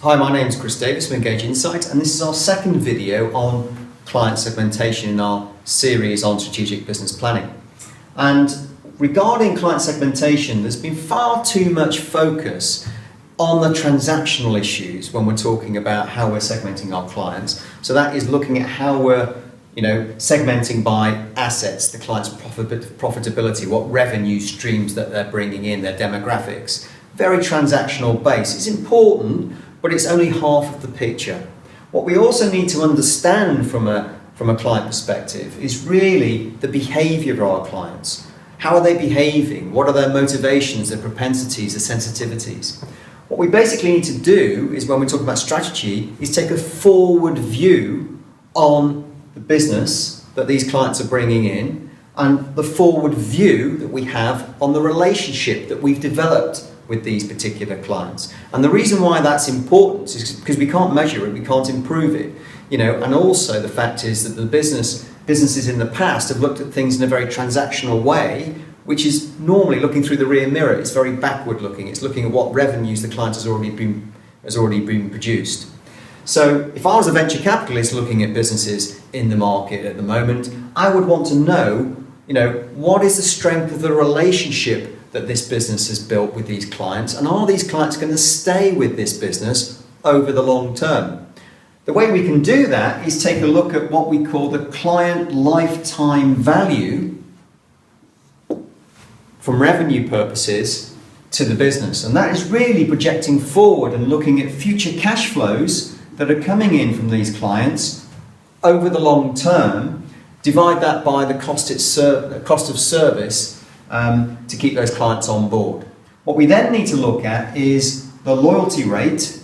Hi, my name is Chris Davis from Engage Insight, and this is our second video on client segmentation in our series on strategic business planning. And regarding client segmentation, there's been far too much focus on the transactional issues when we're talking about how we're segmenting our clients. So that is looking at how we're segmenting by assets, the client's profitability, what revenue streams that they're bringing in, their demographics. Very transactional based. It's important, but it's only half of the picture. What we also need to understand from a client perspective is really the behavior of our clients. How are they behaving? What are their motivations, their propensities, their sensitivities? What we basically need to do is, when we talk about strategy, is take a forward view on the business that these clients are bringing in and the forward view that we have on the relationship that we've developed with these particular clients. And the reason why that's important is because we can't measure it, we can't improve it. And also the fact is that the businesses in the past have looked at things in a very transactional way, which is normally looking through the rear mirror. It's very backward looking. It's looking at what revenues the client has already been produced. So if I was a venture capitalist looking at businesses in the market at the moment, I would want to know, what is the strength of the relationship that this business has built with these clients, and are these clients going to stay with this business over the long term? The way we can do that is take a look at what we call the client lifetime value from revenue purposes to the business. And that is really projecting forward and looking at future cash flows that are coming in from these clients over the long term. Divide that by the cost of service to keep those clients on board. What we then need to look at is the loyalty rate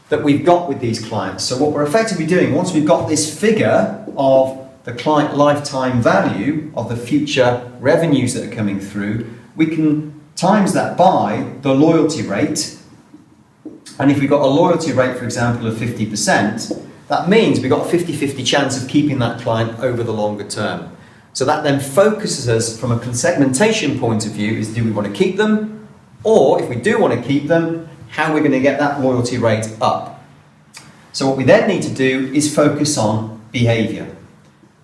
that we've got with these clients. So what we're effectively doing, once we've got this figure of the client lifetime value of the future revenues that are coming through, we can times that by the loyalty rate. And if we've got a loyalty rate, for example, of 50%, that means we've got a 50-50 chance of keeping that client over the longer term. So that then focuses us from a segmentation point of view is, do we want to keep them? Or if we do want to keep them, how are we going to get that loyalty rate up? So what we then need to do is focus on behavior.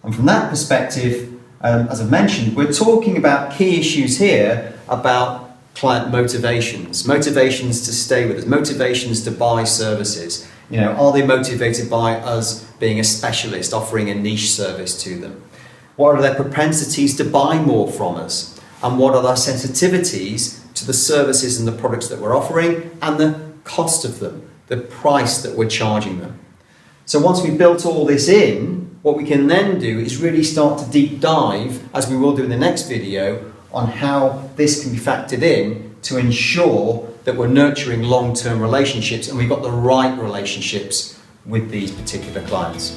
And from that perspective, as I've mentioned, we're talking about key issues here about client motivations to stay with us, motivations to buy services. Are they motivated by us being a specialist, offering a niche service to them? What are their propensities to buy more from us? And what are their sensitivities to the services and the products that we're offering and the cost of them, the price that we're charging them? So once we've built all this in, what we can then do is really start to deep dive, as we will do in the next video, on how this can be factored in to ensure that we're nurturing long-term relationships and we've got the right relationships with these particular clients.